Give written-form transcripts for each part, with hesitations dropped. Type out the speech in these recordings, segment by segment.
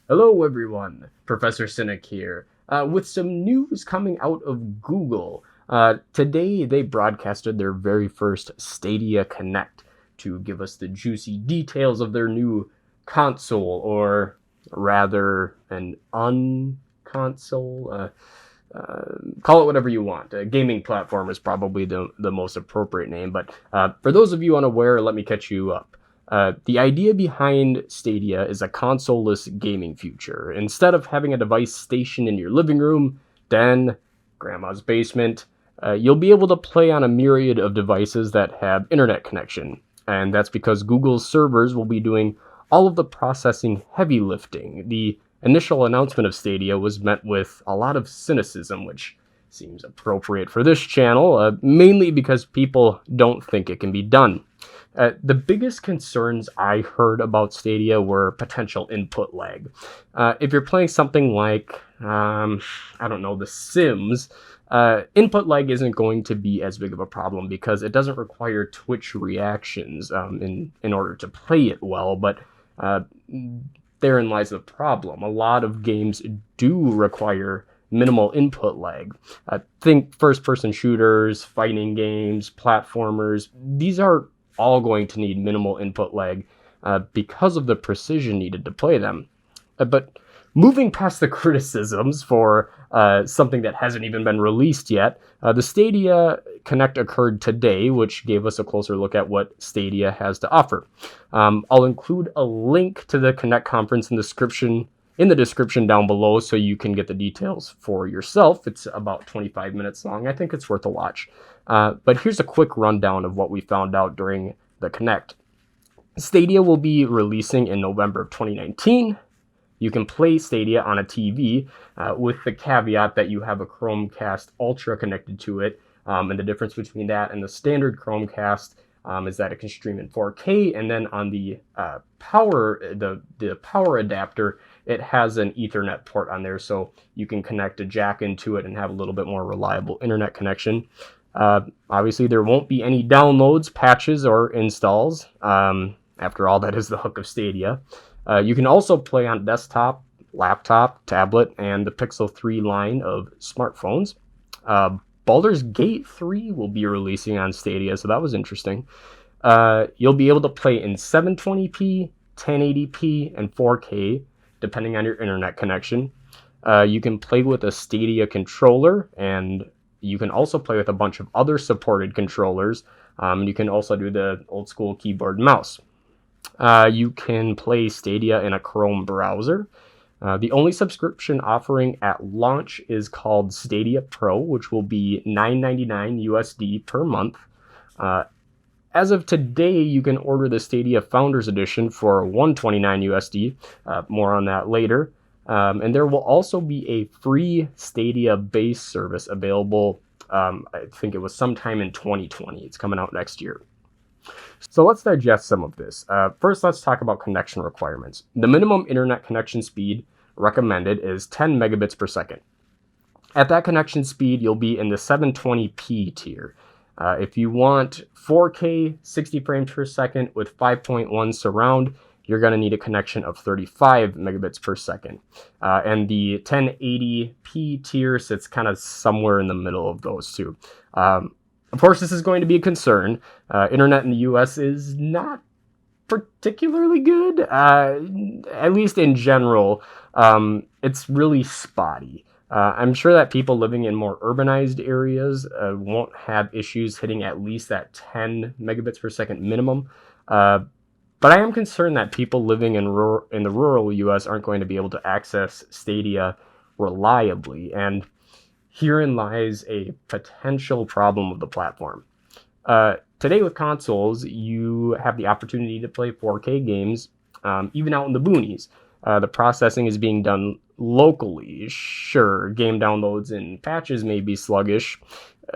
Hello, everyone. Professor Cynic here, with some news coming out of Google. Today, they broadcasted their very first Stadia Connect to give us the juicy details of their new console, or rather, an unconsole. Call it whatever you want. A gaming platform is probably the most appropriate name, but for those of you unaware, let me catch you up. The idea behind Stadia is a console-less gaming future. Instead of having a device stationed in your living room, den, grandma's basement, you'll be able to play on a myriad of devices that have internet connection. And that's because Google's servers will be doing all of the processing heavy lifting. The initial announcement of Stadia was met with a lot of cynicism, which seems appropriate for this channel, mainly because people don't think it can be done. The biggest concerns I heard about Stadia were potential input lag. If you're playing something like, I don't know, The Sims, input lag isn't going to be as big of a problem because it doesn't require Twitch reactions in order to play it well, but therein lies the problem. A lot of games do require minimal input lag. Think first-person shooters, fighting games, platformers. These are all going to need minimal input lag because of the precision needed to play them. But moving past the criticisms for something that hasn't even been released yet, the Stadia Connect occurred today, which gave us a closer look at what Stadia has to offer. I'll include a link to the Connect conference in the description down below so you can get the details for yourself. It's about 25 minutes long. I think it's worth a watch. But here's a quick rundown of what we found out during the Connect. Stadia will be releasing in November of 2019. You can play Stadia on a TV with the caveat that you have a Chromecast Ultra connected to it. And the difference between that and the standard Chromecast is that it can stream in 4K, and then on the power adapter, it has an Ethernet port on there, so you can connect a jack into it and have a little bit more reliable internet connection. Obviously, there won't be any downloads, patches, or installs. After all, that is the hook of Stadia. You can also play on desktop, laptop, tablet, and the Pixel 3 line of smartphones. Baldur's Gate 3 will be releasing on Stadia, so that was interesting. You'll be able to play in 720p, 1080p, and 4K, depending on your internet connection. You can play with a Stadia controller, and you can also play with a bunch of other supported controllers. You can also do the old school keyboard and mouse. You can play Stadia in a Chrome browser. The only subscription offering at launch is called Stadia Pro, which will be $9.99 USD per month. As of today, you can order the Stadia Founders Edition for $129 USD. More on that later. And there will also be a free Stadia base service available. I think it was sometime in 2020. It's coming out next year. So let's digest some of this. First, let's talk about connection requirements. The minimum internet connection speed recommended is 10 megabits per second. At that connection speed, you'll be in the 720p tier. If you want 4K 60 frames per second with 5.1 surround, you're going to need a connection of 35 megabits per second. And the 1080p tier sits kind of somewhere in the middle of those two. Of course, this is going to be a concern. Internet in the US is not particularly good, at least in general. It's really spotty. I'm sure that people living in more urbanized areas won't have issues hitting at least that 10 megabits per second minimum. But I am concerned that people living in the rural US aren't going to be able to access Stadia reliably, and herein lies a potential problem with the platform. Today with consoles, you have the opportunity to play 4K games, even out in the boonies. The processing is being done locally. Sure, game downloads and patches may be sluggish,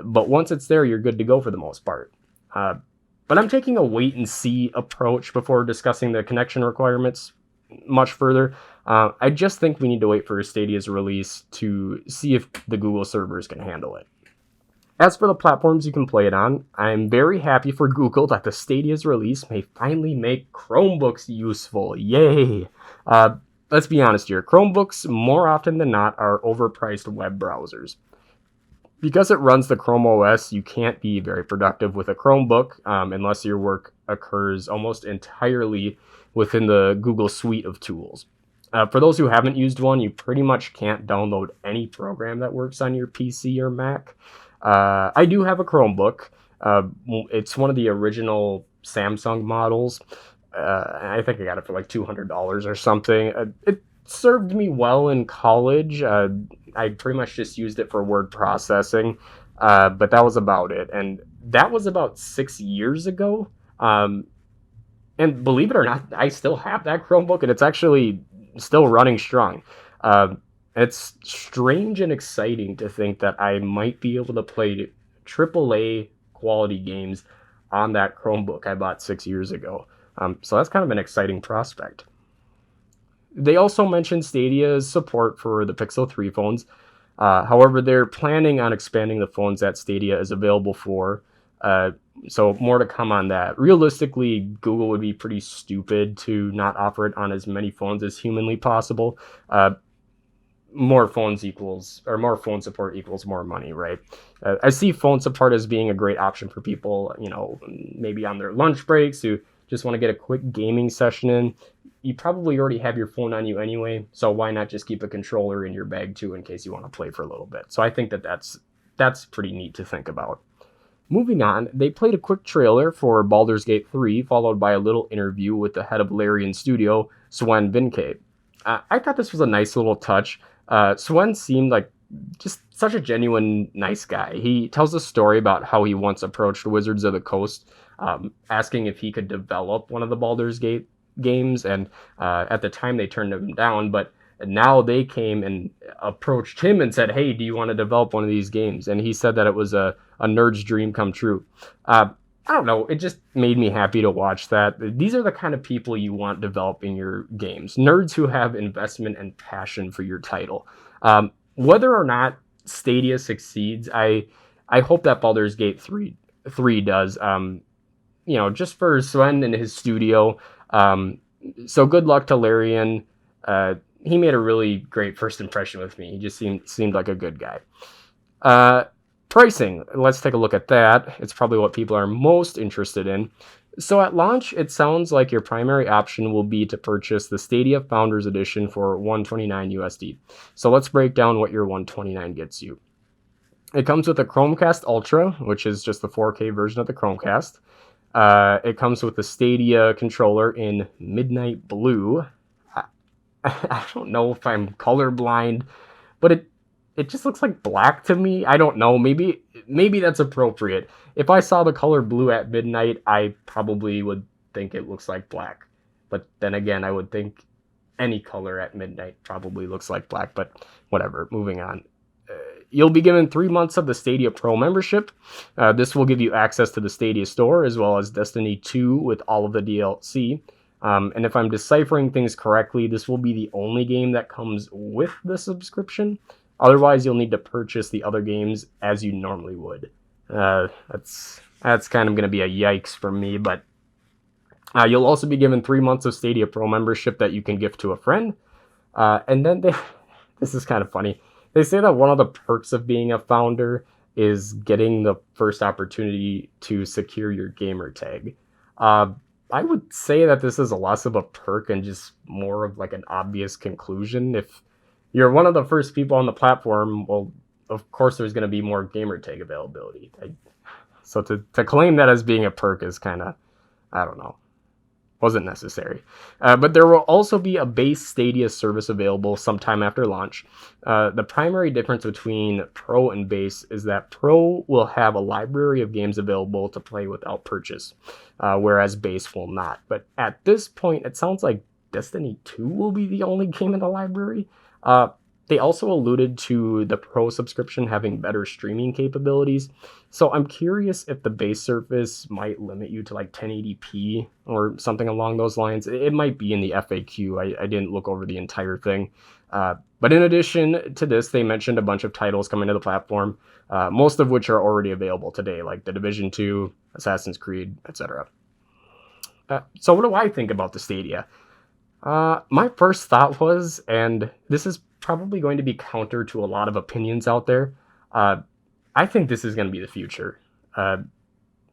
but once it's there, you're good to go for the most part. But I'm taking a wait-and-see approach before discussing the connection requirements much further. I just think we need to wait for Stadia's release to see if the Google servers can handle it. As for the platforms you can play it on, I'm very happy for Google that the Stadia's release may finally make Chromebooks useful. Yay! let's be honest here. Chromebooks, more often than not, are overpriced web browsers. Because it runs the Chrome OS, you can't be very productive with a Chromebook unless your work occurs almost entirely within the Google suite of tools. For those who haven't used one, you pretty much can't download any program that works on your PC or Mac. I do have a Chromebook. It's one of the original Samsung models. I think I got it for like $200 or something. It served me well in college. I pretty much just used it for word processing, but that was about it. And that was about 6 years ago. And believe it or not, I still have that Chromebook, and it's actually still running strong. Uh, it's strange and exciting to think that I might be able to play AAA quality games on that Chromebook I bought 6 years ago. So that's kind of an exciting prospect. They also mentioned Stadia's support for the Pixel 3 phones. However, they're planning on expanding the phones that Stadia is available for. So more to come on that. Realistically, Google would be pretty stupid to not offer it on as many phones as humanly possible. More phone support equals more money, right? I see phone support as being a great option for people, maybe on their lunch breaks who just want to get a quick gaming session in. You probably already have your phone on you anyway, so why not just keep a controller in your bag too in case you want to play for a little bit? So I think that's pretty neat to think about. Moving on, they played a quick trailer for Baldur's Gate 3, followed by a little interview with the head of Larian Studio, Swen Vincke. I thought this was a nice little touch. Swen seemed like just such a genuine, nice guy. He tells a story about how he once approached Wizards of the Coast, asking if he could develop one of the Baldur's Gate games, and at the time they turned him down, but now they came and approached him and said, hey, do you want to develop one of these games? And he said that it was a nerd's dream come true. I don't know, it just made me happy to watch that. These are the kind of people you want developing your games. Nerds who have investment and passion for your title. Whether or not Stadia succeeds, I hope that Baldur's Gate 3 does. Just for Swen and his studio. So good luck to Larian. He made a really great first impression with me. He just seemed like a good guy. Pricing, let's take a look at that. It's probably what people are most interested in. So at launch, it sounds like your primary option will be to purchase the Stadia Founders Edition for $129 USD. So let's break down what your $129 gets you. It comes with a Chromecast Ultra, which is just the 4K version of the Chromecast. It comes with the Stadia controller in Midnight Blue. I don't know if I'm colorblind, but it just looks like black to me. I don't know. Maybe that's appropriate. If I saw the color blue at midnight, I probably would think it looks like black. But then again, I would think any color at midnight probably looks like black. But whatever. Moving on. You'll be given 3 months of the Stadia Pro membership. This will give you access to the Stadia Store as well as Destiny 2 with all of the DLC. And if I'm deciphering things correctly, this will be the only game that comes with the subscription. Otherwise, you'll need to purchase the other games as you normally would. That's kind of going to be a yikes for me, but you'll also be given 3 months of Stadia Pro membership that you can gift to a friend. And then this is kind of funny. They say that one of the perks of being a founder is getting the first opportunity to secure your gamer tag. I would say that this is less of a perk and just more of like an obvious conclusion. If you're one of the first people on the platform, well, of course there's going to be more gamer tag availability. So to claim that as being a perk is kind of, I don't know, wasn't necessary. But there will also be a base Stadia service available sometime after launch. The primary difference between Pro and base is that Pro will have a library of games available to play without purchase, whereas base will not. But at this point, it sounds like Destiny 2 will be the only game in the library. They also alluded to the Pro subscription having better streaming capabilities. So I'm curious if the base service might limit you to like 1080p or something along those lines. It might be in the FAQ. I didn't look over the entire thing. But in addition to this, they mentioned a bunch of titles coming to the platform, most of which are already available today, like The Division 2, Assassin's Creed, etc. So what do I think about the Stadia? My first thought was, and this is probably going to be counter to a lot of opinions out there, uh, I think this is going to be the future. Uh,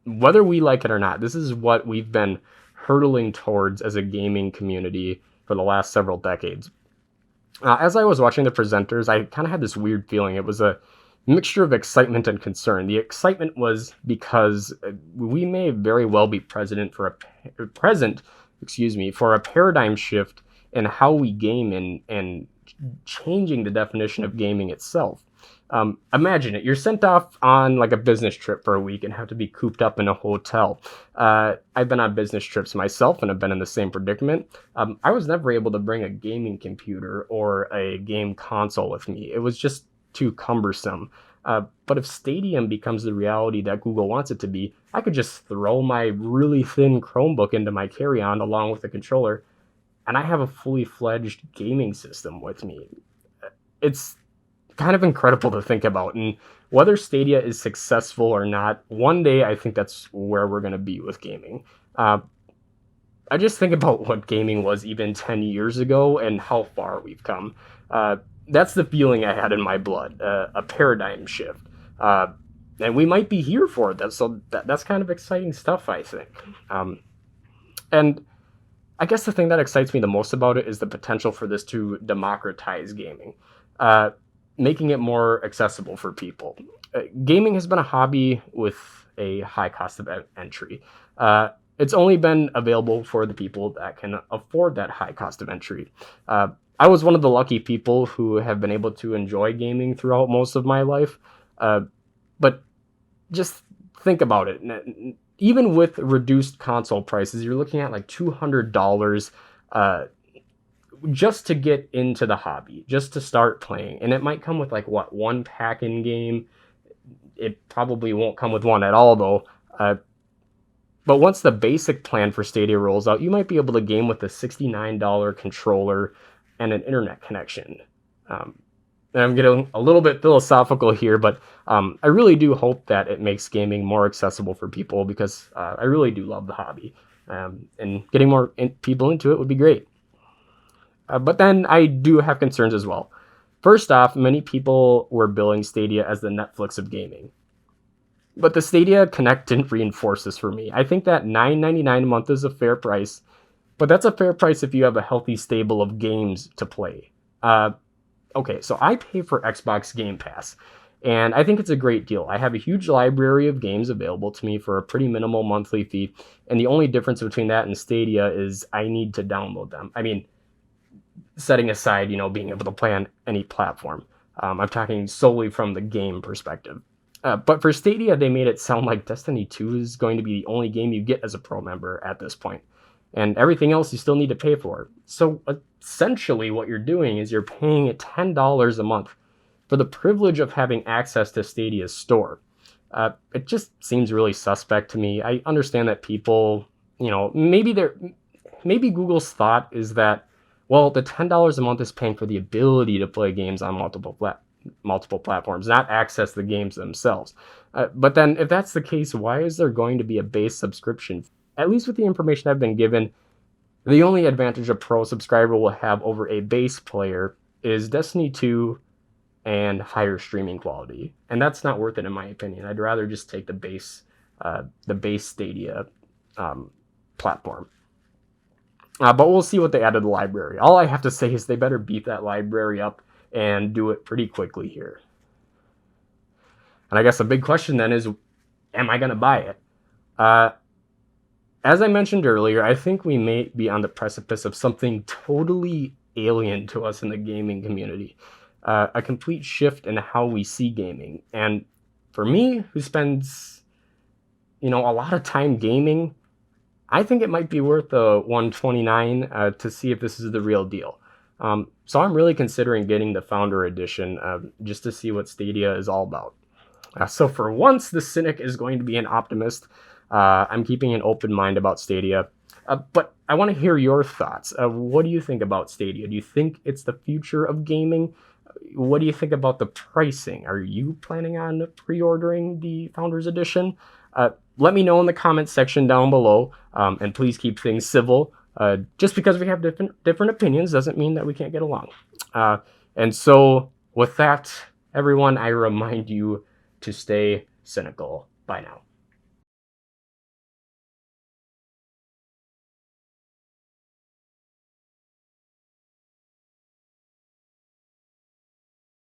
Whether we like it or not, this is what we've been hurtling towards as a gaming community for the last several decades. As I was watching the presenters, I kind of had this weird feeling. It was a mixture of excitement and concern. The excitement was because we may very well be present, for a paradigm shift in how we game and changing the definition of gaming itself. Imagine it. You're sent off on like a business trip for a week and have to be cooped up in a hotel. I've been on business trips myself and have been in the same predicament. I was never able to bring a gaming computer or a game console with me. It was just too cumbersome. But if Stadium becomes the reality that Google wants it to be, I could just throw my really thin Chromebook into my carry-on along with the controller, and I have a fully fledged gaming system with me. It's kind of incredible to think about. And whether Stadia is successful or not, one day I think that's where we're going to be with gaming. I just think about what gaming was even 10 years ago and how far we've come. That's the feeling I had in my blood, a paradigm shift. And we might be here for that, so that's kind of exciting stuff, I think. And I guess the thing that excites me the most about it is the potential for this to democratize gaming, making it more accessible for people. Gaming has been a hobby with a high cost of entry. It's only been available for the people that can afford that high cost of entry. I was one of the lucky people who have been able to enjoy gaming throughout most of my life. But just think about it. Even with reduced console prices, you're looking at like $200 just to get into the hobby, just to start playing. And it might come with like one pack in game. It probably won't come with one at all though. But once the basic plan for Stadia rolls out, you might be able to game with a $69 controller and an internet connection. And I'm getting a little bit philosophical here, but I really do hope that it makes gaming more accessible for people because I really do love the hobby. And getting more people into it would be great. But then I do have concerns as well. First off, many people were billing Stadia as the Netflix of gaming. But the Stadia Connect didn't reinforce this for me. I think that $9.99 a month is a fair price, but that's a fair price if you have a healthy stable of games to play. Okay, so I pay for Xbox Game Pass, and I think it's a great deal. I have a huge library of games available to me for a pretty minimal monthly fee, and the only difference between that and Stadia is I need to download them. I mean, setting aside, being able to play on any platform. I'm talking solely from the game perspective. But for Stadia, they made it sound like Destiny 2 is going to be the only game you get as a pro member at this point. And everything else you still need to pay for. So essentially what you're doing is you're paying $10 a month for the privilege of having access to Stadia's store. It just seems really suspect to me. I understand that people, maybe Google's thought is that, well, the $10 a month is paying for the ability to play games on multiple platforms, not access the games themselves. But then if that's the case, why is there going to be a base subscription? At least with the information I've been given, the only advantage a pro subscriber will have over a base player is Destiny 2 and higher streaming quality. And that's not worth it in my opinion. I'd rather just take the base Stadia platform. But we'll see what they add to the library. All I have to say is they better beef that library up and do it pretty quickly here. And I guess the big question then is, am I going to buy it? As I mentioned earlier, I think we may be on the precipice of something totally alien to us in the gaming community. A complete shift in how we see gaming. And for me, who spends, a lot of time gaming, I think it might be worth the $129 to see if this is the real deal. So I'm really considering getting the Founder Edition just to see what Stadia is all about. So for once, the cynic is going to be an optimist. I'm keeping an open mind about Stadia. But I want to hear your thoughts. What do you think about Stadia? Do you think it's the future of gaming? What do you think about the pricing? Are you planning on pre-ordering the Founders Edition? Let me know in the comments section down below. And please keep things civil. Just because we have different opinions doesn't mean that we can't get along. And so with that, everyone, I remind you to stay cynical. Bye now.